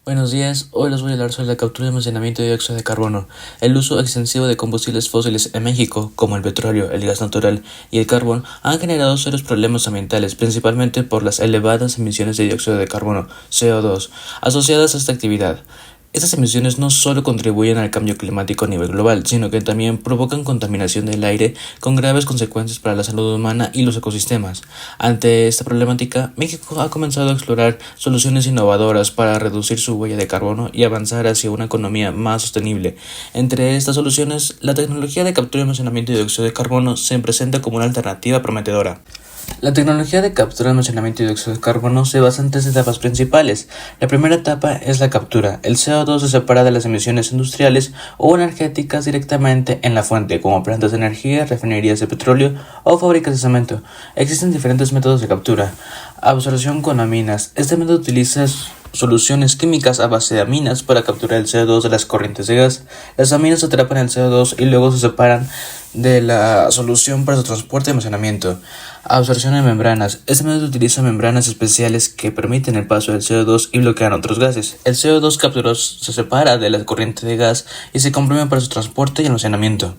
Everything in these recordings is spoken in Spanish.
Buenos días, hoy les voy a hablar sobre la captura y almacenamiento de dióxido de carbono. El uso extensivo de combustibles fósiles en México, como el petróleo, el gas natural y el carbón, han generado serios problemas ambientales, principalmente por las elevadas emisiones de dióxido de carbono, CO2, asociadas a esta actividad. Estas emisiones no solo contribuyen al cambio climático a nivel global, sino que también provocan contaminación del aire con graves consecuencias para la salud humana y los ecosistemas. Ante esta problemática, México ha comenzado a explorar soluciones innovadoras para reducir su huella de carbono y avanzar hacia una economía más sostenible. Entre estas soluciones, la tecnología de captura y almacenamiento de dióxido de carbono se presenta como una alternativa prometedora. La tecnología de captura y almacenamiento de dióxido de carbono se basa en tres etapas principales. La primera etapa es la captura. El CO2 se separa de las emisiones industriales o energéticas directamente en la fuente, como plantas de energía, refinerías de petróleo o fábricas de cemento. Existen diferentes métodos de captura. Absorción con aminas. Este método utiliza soluciones químicas a base de aminas para capturar el CO2 de las corrientes de gas. Las aminas atrapan el CO2 y luego se separan de la solución para su transporte y almacenamiento. Absorción en membranas. Este método utiliza membranas especiales que permiten el paso del CO2 y bloquean otros gases. El CO2 capturado se separa de la corriente de gas y se comprime para su transporte y almacenamiento.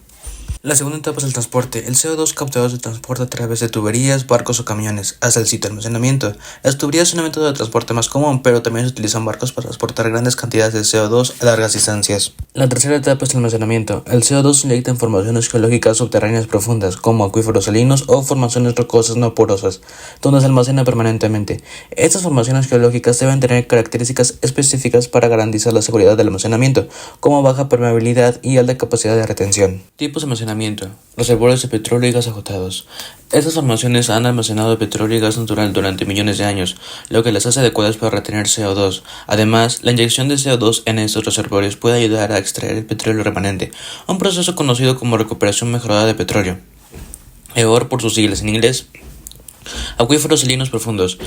La segunda etapa es el transporte. El CO2 capturado se transporta a través de tuberías, barcos o camiones hasta el sitio de almacenamiento. Las tuberías son el método de transporte más común, pero también se utilizan barcos para transportar grandes cantidades de CO2 a largas distancias. La tercera etapa es el almacenamiento. El CO2 se inyecta en formaciones geológicas subterráneas profundas, como acuíferos salinos o formaciones rocosas no porosas, donde se almacena permanentemente. Estas formaciones geológicas deben tener características específicas para garantizar la seguridad del almacenamiento, como baja permeabilidad y alta capacidad de retención. Tipos de almacenamiento. Reservorios de petróleo y gas agotados. Estas formaciones han almacenado petróleo y gas natural durante millones de años, lo que las hace adecuadas para retener CO2. Además, la inyección de CO2 en estos reservorios puede ayudar a extraer el petróleo remanente, un proceso conocido como recuperación mejorada de petróleo. EOR por sus siglas en inglés. Acuíferos salinos profundos.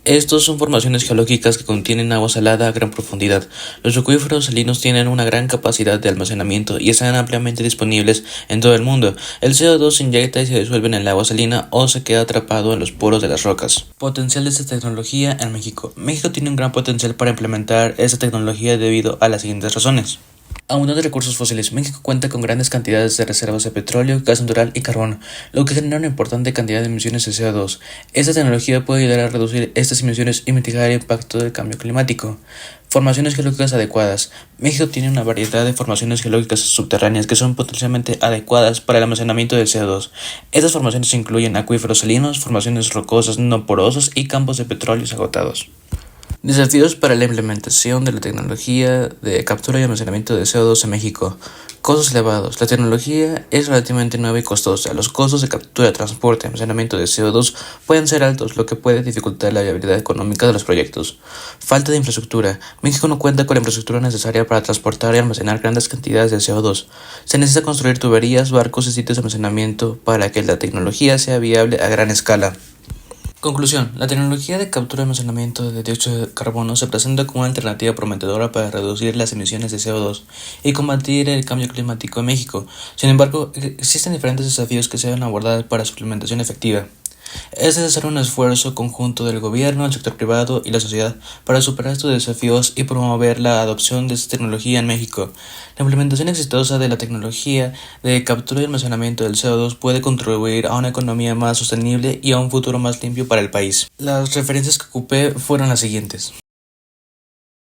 Estos son formaciones geológicas que contienen agua salada a gran profundidad. Los acuíferos salinos tienen una gran capacidad de almacenamiento y están ampliamente disponibles en todo el mundo. El CO2 se inyecta y se disuelve en el agua salina o se queda atrapado en los poros de las rocas. Potencial de esta tecnología en México. México tiene un gran potencial para implementar esta tecnología debido a las siguientes razones. Abundante de recursos fósiles. México cuenta con grandes cantidades de reservas de petróleo, gas natural y carbono, lo que genera una importante cantidad de emisiones de CO2. Esta tecnología puede ayudar a reducir estas emisiones y mitigar el impacto del cambio climático. Formaciones geológicas adecuadas. México tiene una variedad de formaciones geológicas subterráneas que son potencialmente adecuadas para el almacenamiento de CO2. Estas formaciones incluyen acuíferos salinos, formaciones rocosas no porosas y campos de petróleo agotados. Desafíos para la implementación de la tecnología de captura y almacenamiento de CO2 en México. Costos elevados. La tecnología es relativamente nueva y costosa. Los costos de captura, transporte y almacenamiento de CO2 pueden ser altos, lo que puede dificultar la viabilidad económica de los proyectos. Falta de infraestructura. México no cuenta con la infraestructura necesaria para transportar y almacenar grandes cantidades de CO2. Se necesita construir tuberías, barcos y sitios de almacenamiento para que la tecnología sea viable a gran escala. Conclusión. La tecnología de captura y almacenamiento de dióxido de carbono se presenta como una alternativa prometedora para reducir las emisiones de CO2 y combatir el cambio climático en México. Sin embargo, existen diferentes desafíos que se deben abordar para su implementación efectiva. Es necesario un esfuerzo conjunto del gobierno, el sector privado y la sociedad para superar estos desafíos y promover la adopción de esta tecnología en México. La implementación exitosa de la tecnología de captura y almacenamiento del CO2 puede contribuir a una economía más sostenible y a un futuro más limpio para el país. Las referencias que ocupé fueron las siguientes.